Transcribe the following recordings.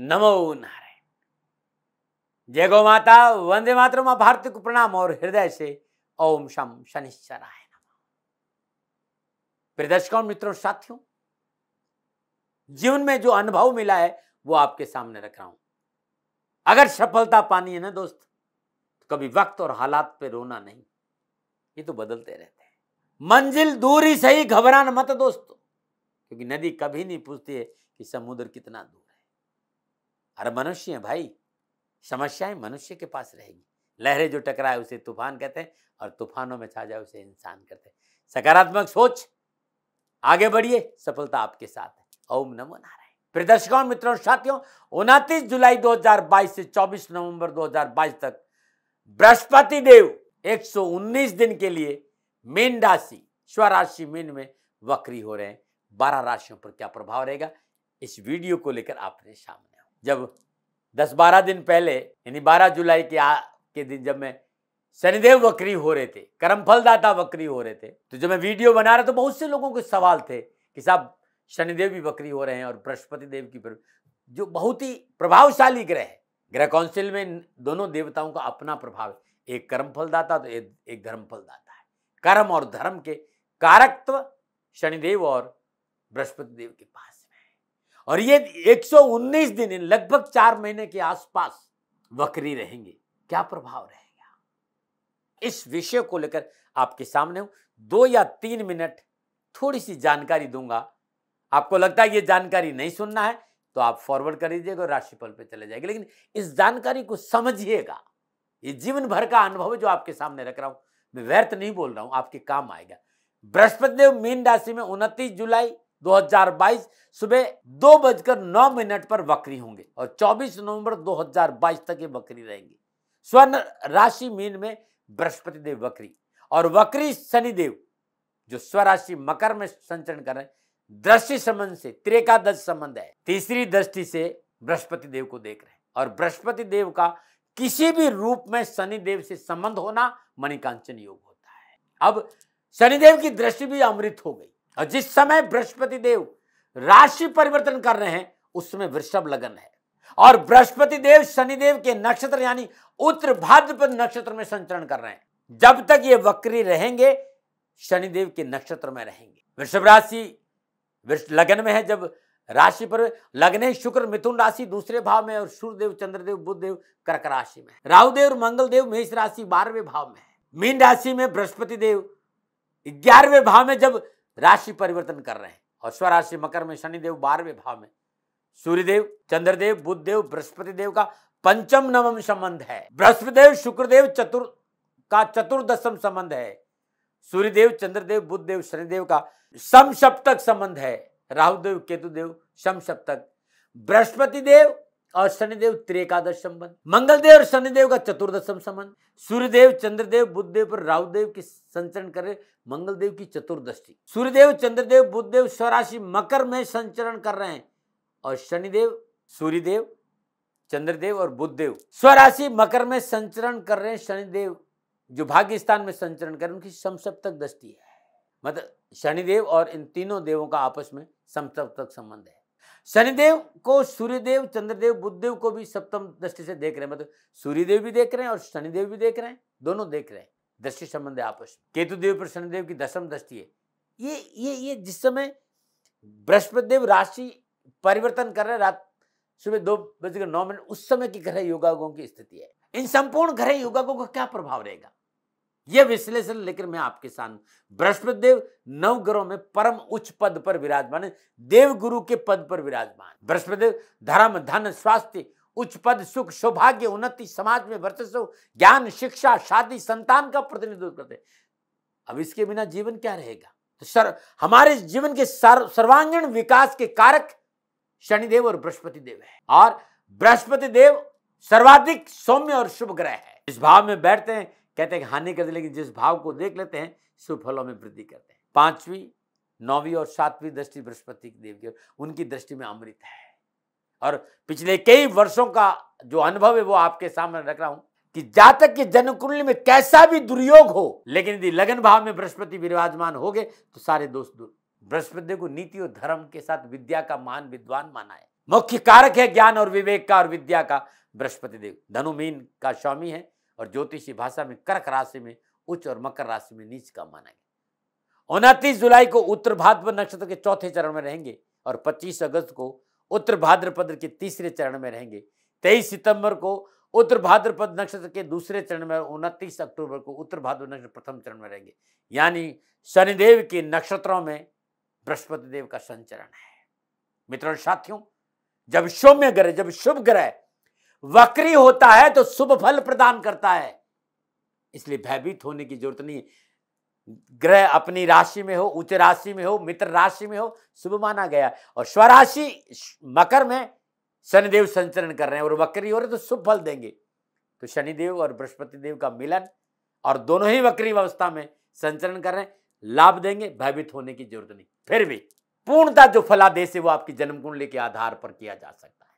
नमो नारायण। जय गौ माता, वंदे मातरम। मां भारती को प्रणाम और हृदय से ओम शम शनिश्चराय नमः। प्रिय दर्शकों, मित्रों, साथियों, जीवन में जो अनुभव मिला है वो आपके सामने रख रहा हूं। अगर सफलता पानी है ना दोस्त, तो कभी वक्त और हालात पे रोना नहीं, ये तो बदलते रहते हैं। मंजिल दूर ही सही, घबराना मत दोस्तों, क्योंकि नदी कभी नहीं पूछती है कि समुद्र कितना दूर है। अरे मनुष्य है भाई, समस्याएं मनुष्य के पास रहेगी। लहरें जो टकराए उसे तूफान कहते हैं और तूफानों में छा जाए उसे इंसान कहते हैं। सकारात्मक सोच, आगे बढ़िए, सफलता आपके साथ है। ओम नमो नारायण। प्रिय दर्शकों, मित्रों, साथियों, 29 जुलाई 2022 से 24 नवंबर 2022 तक बृहस्पति देव 119 दिन के लिए मीन राशि, स्वराशि मीन में वक्री हो रहे हैं। 12 राशियों पर क्या प्रभाव रहेगा, इस वीडियो को लेकर आपने सामने। जब 10-12 दिन पहले, यानी 12 जुलाई के दिन, जब मैं शनिदेव वक्री हो रहे थे, कर्मफलदाता वक्री हो रहे थे, तो जब मैं वीडियो बना रहा तो बहुत से लोगों के सवाल थे कि साहब शनिदेव भी वक्री हो रहे हैं और बृहस्पति देव की जो बहुत ही प्रभावशाली ग्रह है, ग्रह काउंसिल में दोनों देवताओं का अपना प्रभाव है। एक कर्मफलदाता तो एक धर्मफलदाता है। कर्म और धर्म के कारकत्व शनिदेव और बृहस्पति देव के पास में है। और ये 119 दिन, लगभग 4 महीने के आसपास वक्री रहेंगे। क्या प्रभाव रहेगा, इस विषय को लेकर आपके सामने हूं। 2 या 3 मिनट थोड़ी सी जानकारी दूंगा। आपको लगता है ये जानकारी नहीं सुनना है तो आप फॉरवर्ड कर दीजिएगा और राशिफल पे चले जाएंगे, लेकिन इस जानकारी को समझिएगा। ये जीवन भर का अनुभव है जो आपके सामने रख रहा हूं, मैं व्यर्थ नहीं बोल रहा हूं, आपके काम आएगा। बृहस्पति देव मीन राशि में 29 जुलाई 2022 सुबह 2:09 पर वक्री होंगे और 24 नवंबर 2022 तक ये वक्री रहेंगे। स्वर्ण राशि मीन में बृहस्पति देव वक्री, और वक्री शनिदेव जो स्वराशि मकर में संचरण कर रहे हैं, दृष्टि संबंध से त्रेकादश संबंध है, तीसरी दृष्टि से बृहस्पति देव को देख रहे हैं। और बृहस्पति देव का किसी भी रूप में शनिदेव से संबंध होना मणिकांचन योग होता है। अब शनिदेव की दृष्टि भी अमृत हो गई, और जिस समय बृहस्पति देव राशि परिवर्तन कर रहे हैं उस समय वृषभ लगन है, और बृहस्पति देव शनिदेव के नक्षत्र यानी उत्तर भाद्रपद नक्षत्र में संचरण कर रहे हैं। जब तक ये वक्री रहेंगे शनिदेव के नक्षत्र में रहेंगे। वृषभ राशि लगन में है, जब राशि पर लगने शुक्र मिथुन राशि दूसरे भाव में, और सूर्यदेव, चंद्रदेव, बुधदेव कर्क राशि में, राहुदेव और मंगलदेव मेष राशि 12वें भाव में है। मीन राशि में बृहस्पति देव 11वें भाव में जब राशि परिवर्तन कर रहे हैं, और स्वराशि मकर में शनिदेव 12वें भाव में। सूर्यदेव, चंद्रदेव, बुधदेव, बृहस्पति देव का पंचम नवम संबंध है। बृहस्पति देव शुक्रदेव चतुर्दशम संबंध है। सूर्यदेव, चंद्रदेव, बुधदेव, शनिदेव का समसप्तक संबंध है। राहुदेव, केतुदेव समसप्तक। बृहस्पति देव और शनिदेव त्रेकादश संबंध। मंगलदेव और शनिदेव का चतुर्दशम संबंध। सूर्यदेव, चंद्रदेव, बुधदेव पर राहुदेव की संचरण करे, मंगलदेव की चतुर्दृष्टि। सूर्यदेव, चंद्रदेव, बुधदेव स्वराशि मकर में संचरण कर रहे हैं, और शनिदेव, सूर्यदेव, चंद्रदेव और बुधदेव स्वराशि मकर में संचरण कर रहे हैं। शनिदेव जो भाग्य स्थान में संचरण कर रहे हैं, उनकी समसप्तक दृष्टि है। मतलब शनिदेव और इन तीनों देवों का आपस में समसप्तक संबंध है। शनिदेव को सूर्यदेव, चंद्रदेव, बुधदेव को भी सप्तम दृष्टि से देख रहे हैं, मतलब सूर्यदेव भी देख रहे हैं और शनिदेव भी देख रहे हैं, दोनों देख रहे हैं, दृष्टि संबंध है आपस में। केतुदेव पर शनिदेव की दशम दृष्टि है। ये जिस समय बृहस्पति देव राशि परिवर्तन कर रहे हैं, रात सुबह 2:09 उस समय की ग्रह योगागों की स्थिति है। इन संपूर्ण ग्रह योगागों का क्या प्रभाव रहेगा, यह विश्लेषण लेकर मैं आपके सामने। बृहस्पति देव 9 ग्रहों में परम उच्च पद पर विराजमान है, देव गुरु के पद पर विराजमान। बृहस्पति देव धर्म, धन, स्वास्थ्य, उच्च पद, सुख, सौभाग्य, उन्नति, समाज में वर्चस्व, ज्ञान, शिक्षा, शादी, संतान का प्रतिनिधित्व करते हैं। अब इसके बिना जीवन क्या रहेगा। तो हमारे जीवन के सर्वांगीण विकास के कारक शनिदेव और बृहस्पति देव है, और बृहस्पति देव सर्वाधिक सौम्य और शुभ ग्रह है। इस भाव में बैठते हैं, कहते हैं हानि करते, लेकिन जिस भाव को देख लेते हैं शुभ फलों में वृद्धि करते हैं। 5वीं, 9वीं और 7वीं दृष्टि बृहस्पति देव की, उनकी दृष्टि में अमृत है। और पिछले कई वर्षों का जो अनुभव है वो आपके सामने रख रहा हूं कि जातक के जन्म कुंडली में कैसा भी दुर्योग हो, लेकिन यदि लगन भाव में बृहस्पति विराजमान हो गए तो सारे दोष दूर। बृहस्पति देव को नीति और धर्म के साथ विद्या का महान विद्वान माना है। मुख्य कारक है ज्ञान और विवेक का और विद्या का बृहस्पति देव। धनु मीन का स्वामी है और ज्योतिषी भाषा में कर्क राशि में उच्च और मकर राशि में नीच का माना गया। 29 जुलाई को उत्तर भाद्रपद नक्षत्र के चौथे चरण में रहेंगे और 25 अगस्त को उत्तर भाद्रपद के तीसरे चरण में रहेंगे। 23 सितंबर को उत्तर भाद्रपद नक्षत्र के दूसरे चरण में, 29 अक्टूबर को उत्तर भाद्रपद नक्षत्र प्रथम चरण में रहेंगे। यानी शनिदेव के नक्षत्रों में बृहस्पति देव का संचरण है। मित्रों और साथियों, जब सौम्य ग्रह, जब शुभ ग्रह वक्री होता है तो शुभ फल प्रदान करता है, इसलिए भयभीत होने की जरूरत नहीं है। ग्रह अपनी राशि में हो, उच्च राशि में हो, मित्र राशि में हो, शुभ माना गया। और स्वराशि मकर में शनिदेव संचरण कर रहे हैं और वक्री हो रहे तो शुभ फल देंगे। तो शनिदेव और बृहस्पति देव का मिलन और दोनों ही वक्री अवस्था में संचरण कर रहे हैं, लाभ देंगे, भयभीत होने की जरूरत नहीं। फिर भी पूर्णतः जो फलादेश है वो आपकी जन्म कुंडली के आधार पर किया जा सकता है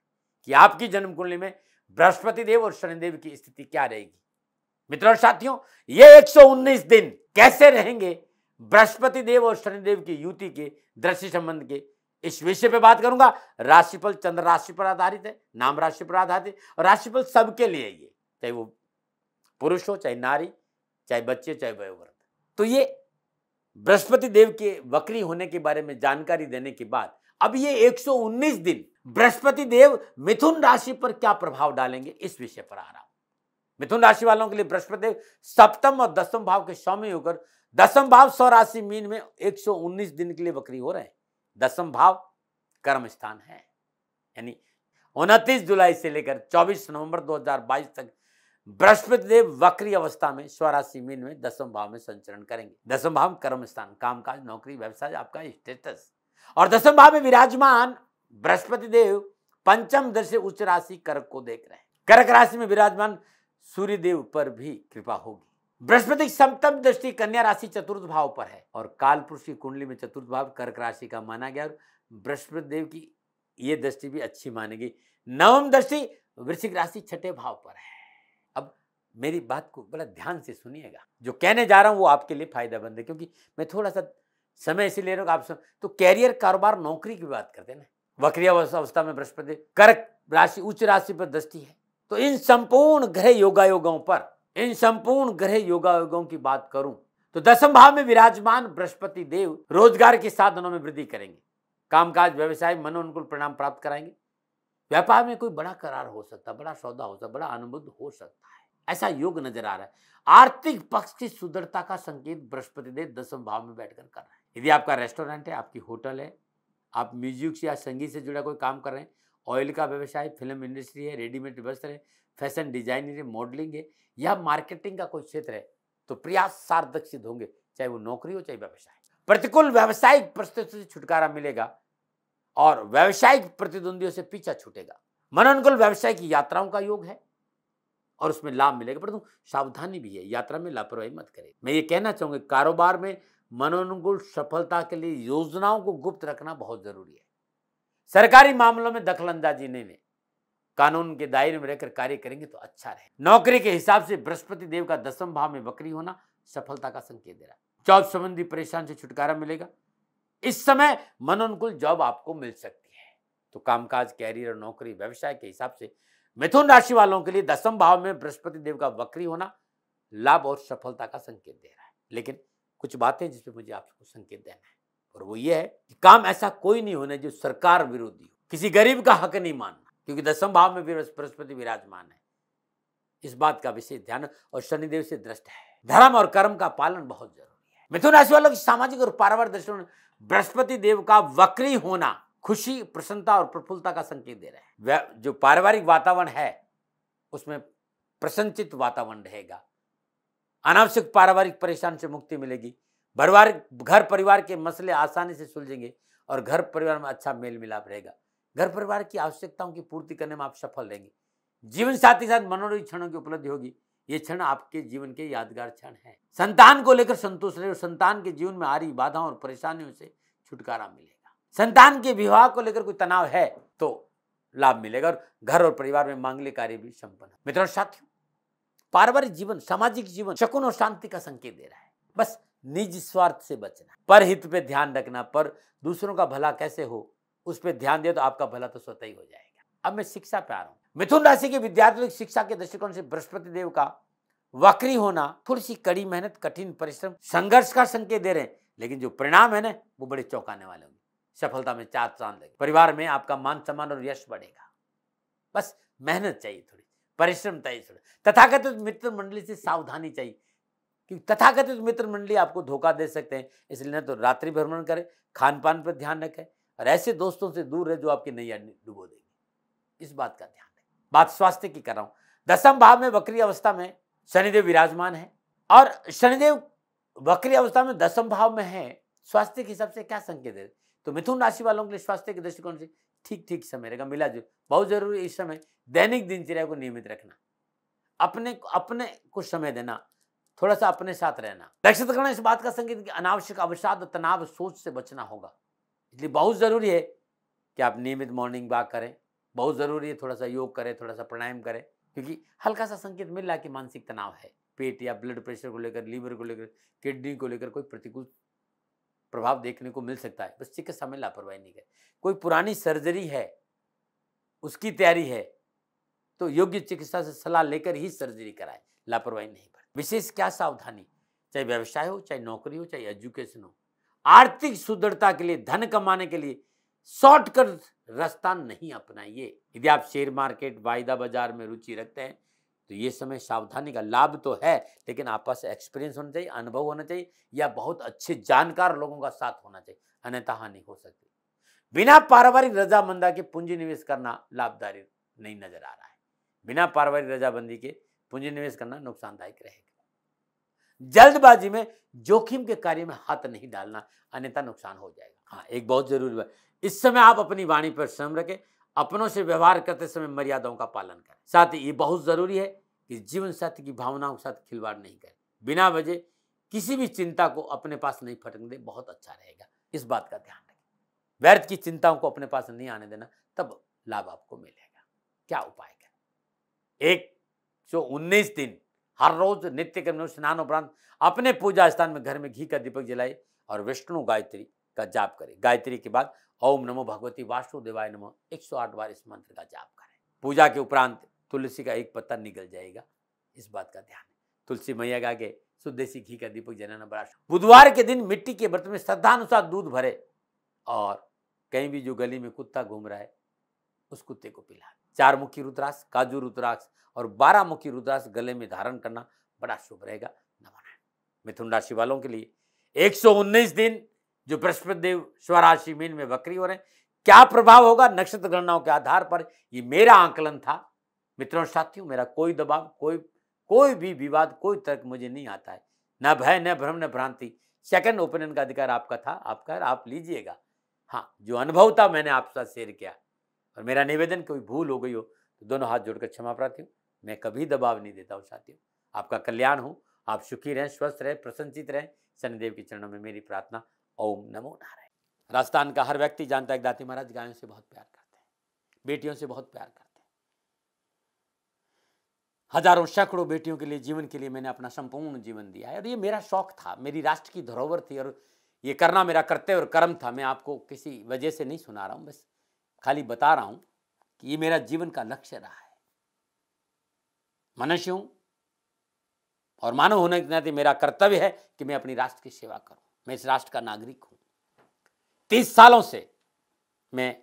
कि आपकी जन्म कुंडली में बृहस्पति देव और शनिदेव की स्थिति क्या रहेगी। मित्रों और साथियों, ये 119 दिन कैसे रहेंगे बृहस्पति देव और शनिदेव की युति के दृष्टि संबंध के, इस विषय पे बात करूंगा। राशिफल चंद्र राशि पर आधारित है, नाम राशि पर आधारित है और राशिफल सबके लिए ये, चाहे वो पुरुष हो, चाहे नारी, चाहे बच्चे, चाहे वयोवृद्ध। तो ये बृहस्पति देव के वक्री होने के बारे में जानकारी देने के बाद अब ये 119 दिन बृहस्पति देव मिथुन राशि पर क्या प्रभाव डालेंगे, इस विषय पर आ रहा हूं। मिथुन राशि वालों के लिए बृहस्पति देव सप्तम और दसम भाव के स्वामी होकर दसम भाव स्वराशि मीन में 119 दिन के लिए वक्री हो रहे हैं। दसम भाव कर्म स्थान है, यानी 29 जुलाई से लेकर 24 नवंबर 2022 तक बृहस्पति देव वक्री अवस्था में स्वराशि मीन में दसम भाव में संचरण करेंगे। दसम भाव कर्म स्थान, कामकाज, नौकरी, व्यवसाय, आपका स्टेटस। और दसम भाव में विराजमान बृहस्पति देव पंचम दृष्टि उच्च राशि कर्क को देख रहे हैं। कर्क राशि में विराजमान सूर्य देव पर भी कृपा होगी। बृहस्पति सप्तम दृष्टि कन्या राशि चतुर्थ भाव पर है और काल पुरुष की कुंडली में चतुर्थ भाव कर्क राशि का माना गया और बृहस्पति देव की ये दृष्टि भी अच्छी मानेगी। नवम दृष्टि वृश्चिक राशि छठे भाव पर है। अब मेरी बात को बड़ा ध्यान से सुनिएगा, जो कहने जा रहा हूं वो आपके लिए फायदेमंद है, क्योंकि मैं थोड़ा सा समय इसी ले रहा हूं आप सुन। तो कैरियर, कारोबार, नौकरी की बात करते हैं ना, वक्री अवस्था में बृहस्पति कर्क राशि उच्च राशि पर दृष्टि है। तो इन संपूर्ण ग्रह योगायोगों पर, इन संपूर्ण ग्रह योगायोगों की बात करूं तो दसम भाव में विराजमान बृहस्पति देव रोजगार के साधनों में वृद्धि करेंगे। कामकाज, व्यवसाय, मनोनुकूल परिणाम प्राप्त कराएंगे। व्यापार में कोई बड़ा करार हो सकता है, बड़ा सौदा हो सकता है, बड़ा अनुबंध हो सकता है, ऐसा योग नजर आ रहा है। आर्थिक पक्ष की सुदृढ़ता का संकेत बृहस्पति देव दसम भाव में बैठकर कर रहे हैं। यदि आपका रेस्टोरेंट है, आपकी होटल है, आप म्यूजिक या संगीत से जुड़ा कोई काम कर रहे हैं, ऑयल का व्यवसाय, फिल्म इंडस्ट्री है, रेडीमेड वस्त्र है, फैशन डिजाइनिंग है, मॉडलिंग है या मार्केटिंग का कोई क्षेत्र है, तो प्रयास सार्थक सिद्ध होंगे, चाहे वो नौकरी हो चाहे व्यवसाय। प्रतिकूल व्यावसायिक परिस्थितियों से छुटकारा मिलेगा और व्यावसायिक प्रतिद्वंदियों से पीछा छूटेगा। मनोनुकूल व्यवसाय की यात्राओं का योग है और उसमें लाभ मिलेगा, परंतु सावधानी भी है, यात्रा में लापरवाही मत करें। मैं ये कहना चाहूंगा, कारोबार में मनोनुकूल सफलता के लिए योजनाओं को गुप्त रखना बहुत जरूरी है। सरकारी मामलों में दखलंदाजी नहीं, कानून के दायरे में रहकर कार्य करेंगे तो अच्छा रहे। नौकरी के हिसाब से बृहस्पति देव का दसम भाव में वक्री होना सफलता का संकेत दे रहा है। जॉब संबंधी परेशान से छुटकारा मिलेगा। इस समय मनोनुकूल जॉब आपको मिल सकती है। तो कामकाज, कैरियर और नौकरी, व्यवसाय के हिसाब से मिथुन राशि वालों के लिए दसम भाव में बृहस्पति देव का वक्री होना लाभ और सफलता का संकेत दे रहा है। लेकिन कुछ बातें जिसपे मुझे आपको संकेत देना है, और वो ये है कि काम ऐसा कोई नहीं होना जो सरकार विरोधी हो, किसी गरीब का हक नहीं मानना, क्योंकि दसम भाव में बृहस्पति विराजमान है। इस बात का विशेष ध्यान, और शनिदेव से दृष्ट है। धर्म और कर्म का पालन बहुत जरूरी है। मिथुन राशि वालों की सामाजिक और पारिवारिक दृष्टिकोण बृहस्पति देव का वक्री होना खुशी, प्रसन्नता और प्रफुल्लता का संकेत दे रहे हैं। जो पारिवारिक वातावरण है उसमें प्रसन्नचित वातावरण रहेगा। अनावश्यक पारिवारिक परेशानी से मुक्ति मिलेगी। घर परिवार के मसले आसानी से सुलझेंगे और घर परिवार में अच्छा मेल मिलाप रहेगा। घर परिवार की आवश्यकताओं की पूर्ति करने में आप सफल रहेंगे। जीवन साथी के साथ मनोरंजन क्षणों की उपलब्धि होगी। ये क्षण आपके जीवन के यादगार क्षण है। संतान को लेकर संतुष्ट रहे और संतान के जीवन में आ रही बाधाओं और परेशानियों से छुटकारा मिलेगा। संतान के विवाह को लेकर कोई तनाव है तो लाभ मिलेगा और घर और परिवार में मांगलिक कार्य भी संपन्न। मित्रों साथियों, पारिवारिक जीवन, सामाजिक जीवन शकुन और शांति का संकेत दे रहा है। बस निजी स्वार्थ से बचना, पर हित पे ध्यान रखना, पर दूसरों का भला कैसे हो उस पर ध्यान दे तो आपका भला तो स्वतः ही हो जाएगा। अब मैं शिक्षा पे आ रहा हूं। मिथुन राशि के विद्यार्थियों की शिक्षा के दृष्टिकोण से बृहस्पति देव का वक्री होना थोड़ी सी कड़ी मेहनत, कठिन परिश्रम, संघर्ष का संकेत दे रहे हैं, लेकिन जो परिणाम है ना वो बड़े चौंकाने वाले होंगे। सफलता में 4 चांद लगे, परिवार में आपका मान सम्मान और यश बढ़ेगा। बस मेहनत चाहिए, थोड़ी परिश्रम चाहिए, थोड़ा तथाकथित मित्र मंडली से सावधानी चाहिए, क्योंकि तथाकथित मित्र मंडली आपको धोखा दे सकते हैं। इसलिए ना तो रात्रि भ्रमण करें, खान पान पर ध्यान रखें और ऐसे दोस्तों से दूर रहे जो आपकी नैया डुबो देंगे, इस बात का ध्यान रखें। बात स्वास्थ्य की कर रहा हूं। 10वें भाव में वक्री अवस्था में शनिदेव विराजमान है और शनिदेव वक्री अवस्था में 10वें भाव में है। स्वास्थ्य के हिसाब से क्या संकेत है? तो मिथुन राशि वालों के लिए स्वास्थ्य के दृष्टिकोण से ठीक ठीक समय रहेगा, मिला जो बहुत जरूरी है। इस समय दैनिक दिनचर्या को नियमित रखना, अपने को समय देना, थोड़ा सा अपने साथ रहना। नक्षत्र ग्रहण इस बात का संकेत कि अनावश्यक अवसाद, तनाव, सोच से बचना होगा। इसलिए बहुत जरूरी है कि आप नियमित मॉर्निंग वॉक करें, बहुत जरूरी है थोड़ा सा योग करें, थोड़ा सा प्राणायाम करें, क्योंकि हल्का सा संकेत मिल रहा है कि मानसिक तनाव है। पेट या ब्लड प्रेशर को लेकर, लीवर को लेकर, किडनी को लेकर कोई प्रतिकूल प्रभाव देखने को मिल सकता है। बस चिकित्सा में लापरवाही नहीं करें। कोई पुरानी सर्जरी है, उसकी तैयारी है, तो योग्य चिकित्सा से सलाह लेकर ही सर्जरी कराएं, लापरवाही नहीं बरतें। विशेष क्या सावधानी, चाहे व्यवसाय हो, चाहे नौकरी हो, चाहे एजुकेशन हो, आर्थिक सुदृढ़ता के लिए, धन कमाने के लिए शॉर्टकट रास्ता नहीं अपनाइए। यदि आप शेयर मार्केट, वायदा बाजार में रुचि रखते हैं तो ये समय सावधानी का। लाभ तो है, लेकिन आपके पास एक्सपीरियंस होना चाहिए, अनुभव होना चाहिए, या बहुत अच्छे जानकार लोगों का साथ होना चाहिए, अन्यथा हानि हो सकती है। बिना पारिवारिक रजामंदा के पूंजी निवेश करना लाभदायी नहीं नजर आ रहा है। बिना पारिवारिक रजामंदी के पूंजी निवेश करना नुकसानदायक रहेगा। जल्दबाजी में जोखिम के कार्य में हाथ नहीं डालना, अन्यथा नुकसान हो जाएगा। हाँ, एक बहुत जरूरी बात, इस समय आप अपनी वाणी पर संयम रखें, अपनों से व्यवहार करते समय मर्यादाओं का पालन करें। साथ ही ये बहुत जरूरी है कि जीवन साथी की भावनाओं के साथ खिलवाड़ नहीं करें। बिना वजह किसी भी चिंता को अपने पास नहीं फटकने दें, बहुत अच्छा रहेगा। इस बात का ध्यान रखें। व्यर्थ की चिंताओं को अपने पास नहीं आने देना, तब लाभ आपको मिलेगा। क्या उपाय करें? 119 दिन हर रोज नित्य कर्म स्नान उपरांत अपने पूजा स्थान में घर में घी का दीपक जलाए और विष्णु गायत्री का जाप करें। गायत्री के बाद ओम नमो भगवती वासुदेवाय नमः 108 बार इस मंत्र का जाप करें। पूजा के उपरांत तुलसी का एक पत्ता निकल जाएगा, इस बात का ध्यान है। तुलसी मैया के आगे शुद्ध देसी घी का दीपक जलाना बड़ा। बुधवार के दिन मिट्टी के बर्तन में श्रद्धानुसार दूध भरे और कहीं भी जो गली में कुत्ता घूम रहा है उस कुत्ते को पिला। 4 मुखी रुद्राक्ष, काजू रुद्राक्ष और 12 मुखी रुद्राक्ष गले में धारण करना बड़ा शुभ रहेगा। नमन। मिथुन राशि वालों के लिए 119 दिन जो बृहस्पति देव स्वराशि मीन में वक्री हो रहे हैं, क्या प्रभाव होगा नक्षत्र गणनाओं के आधार पर, ये मेरा आंकलन था। मित्रों साथियों, मेरा कोई दबाव, कोई भी विवाद, कोई तर्क मुझे नहीं आता है। न भय, न भ्रम, न भ्रांति। सेकंड ओपिनियन का अधिकार आपका था, आपका, आप लीजिएगा। हाँ, जो अनुभव था मैंने आपके साथ शेयर किया, और मेरा निवेदन कोई भूल हो गई हो तो दोनों हाथ जोड़कर क्षमा प्रार्थी हूँ। मैं कभी दबाव नहीं देता हूँ साथियों। आपका कल्याण हो, आप सुखी रहें, स्वस्थ रहें, प्रसन्नचित रहें, शनिदेव के चरणों में मेरी प्रार्थना। ओम नमो नारायण। राजस्थान का हर व्यक्ति जानता है दाती महाराज गायों से बहुत प्यार करते हैं, बेटियों से बहुत प्यार करते हैं। हजारों सैकड़ों बेटियों के लिए, जीवन के लिए मैंने अपना संपूर्ण जीवन दिया है, और ये मेरा शौक था, मेरी राष्ट्र की धरोहर थी, और ये करना मेरा कर्तव्य और कर्म था। मैं आपको किसी वजह से नहीं सुना रहा हूं, बस खाली बता रहा हूं कि ये मेरा जीवन का लक्ष्य रहा है। मनुष्य हूं और मानव होने के नाते मेरा कर्तव्य है कि मैं अपनी राष्ट्र की सेवा करूं। मैं इस राष्ट्र का नागरिक हूं। 30 सालों से मैं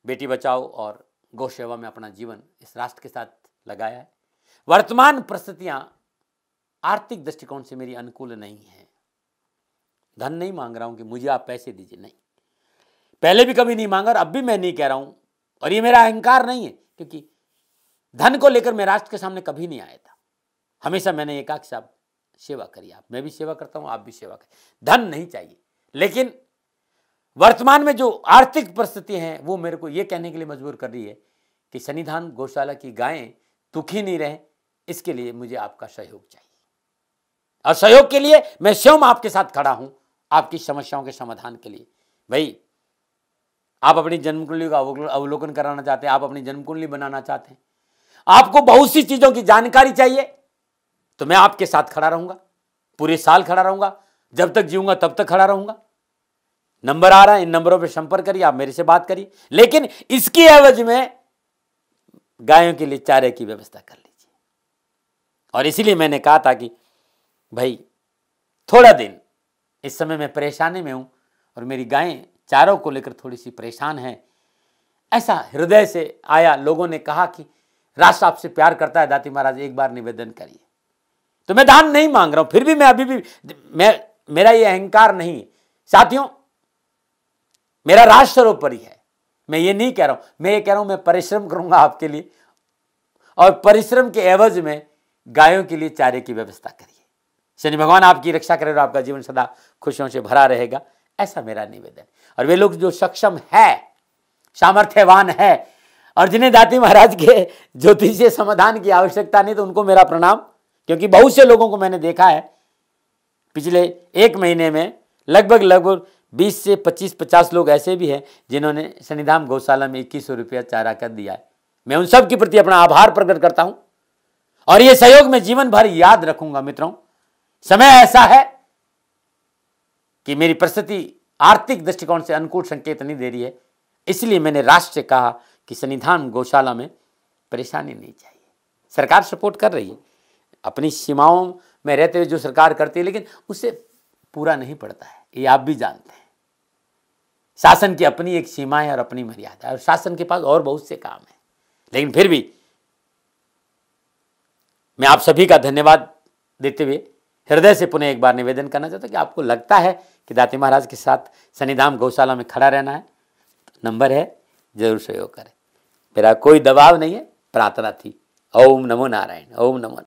बेटी बचाओ और गौ सेवा में अपना जीवन इस राष्ट्र के साथ लगाया है। वर्तमान परिस्थितियां आर्थिक दृष्टिकोण से मेरी अनुकूल नहीं है। धन नहीं मांग रहा हूं कि मुझे आप पैसे दीजिए, नहीं, पहले भी कभी नहीं मांगा और अब भी मैं नहीं कह रहा हूं, और ये मेरा अहंकार नहीं है, क्योंकि धन को लेकर मैं राष्ट्र के सामने कभी नहीं आया था। हमेशा मैंने ये कहा कि साहब सेवा करिए, आप, मैं भी सेवा करता हूं, आप भी सेवा करें, धन नहीं चाहिए। लेकिन वर्तमान में जो आर्थिक परिस्थिति हैं वो मेरे को ये कहने के लिए मजबूर कर रही है कि सन्निधान गौशाला की गायें दुखी नहीं रहें, इसके लिए मुझे आपका सहयोग चाहिए, और सहयोग के लिए मैं स्वयं आपके साथ खड़ा हूं, आपकी समस्याओं के समाधान के लिए। भाई, आप अपनी जन्म कुंडली का अवलोकन कराना चाहते हैं, आप अपनी जन्म कुंडली बनाना चाहते हैं, आपको बहुत सी चीजों की जानकारी चाहिए, तो मैं आपके साथ खड़ा रहूंगा, पूरे साल खड़ा रहूंगा, जब तक जीऊंगा तब तक खड़ा रहूंगा। नंबर आ रहा है, इन नंबरों पे संपर्क करिए, आप मेरे से बात करिए, लेकिन इसकी एवज में गायों के लिए चारे की व्यवस्था कर लीजिए। और इसीलिए मैंने कहा था कि भाई थोड़ा दिन इस समय मैं परेशानी में हूं और मेरी गायें चारों को लेकर थोड़ी सी परेशान हैं, ऐसा हृदय से आया। लोगों ने कहा कि राष्ट्र आपसे प्यार करता है दाती महाराज, एक बार निवेदन करिए। तो मैं दान नहीं मांग रहा हूं, फिर भी मैं अभी भी मेरा ये अहंकार नहीं साथियों, मेरा राष्ट्र सर्वोपरि है। मैं ये नहीं कह रहा हूं, मैं ये कह रहा हूं मैं परिश्रम करूंगा आपके लिए, और परिश्रम के एवज में गायों के लिए चारे की व्यवस्था करिए। शनि भगवान आपकी रक्षा करे और आपका जीवन सदा खुशियों से भरा रहेगा, ऐसा मेरा निवेदन। और वे लोग जो सक्षम है, सामर्थ्यवान है, और जिन्हें दाती महाराज के ज्योतिषीय समाधान की आवश्यकता नहीं, तो उनको मेरा प्रणाम। क्योंकि बहुत से लोगों को मैंने देखा है पिछले एक महीने में लगभग 20 से 25-50 लोग ऐसे भी हैं जिन्होंने शनिधाम गौशाला में 2100 रुपया चारा कर दिया है। मैं उन सब के प्रति अपना आभार प्रकट करता हूं और ये सहयोग मैं जीवन भर याद रखूंगा। मित्रों, समय ऐसा है कि मेरी परिस्थिति आर्थिक दृष्टिकोण से अनुकूल संकेत नहीं दे रही है, इसलिए मैंने राष्ट्र से कहा कि शनिधाम गौशाला में परेशानी नहीं चाहिए। सरकार सपोर्ट कर रही है, अपनी सीमाओं में रहते हुए जो सरकार करती है, लेकिन उससे पूरा नहीं पड़ता है, ये आप भी जानते हैं। शासन की अपनी एक सीमा है और अपनी मर्यादा है, और शासन के पास और बहुत से काम है। लेकिन फिर भी मैं आप सभी का धन्यवाद देते हुए हृदय से पुनः एक बार निवेदन करना चाहता हूं कि आपको लगता है कि दाती महाराज के साथ शनिधाम गौशाला में खड़ा रहना है, तो नंबर है, जरूर सहयोग करें। मेरा कोई दबाव नहीं है, प्रार्थना थी। ओम नमो नारायण, ओम नमो।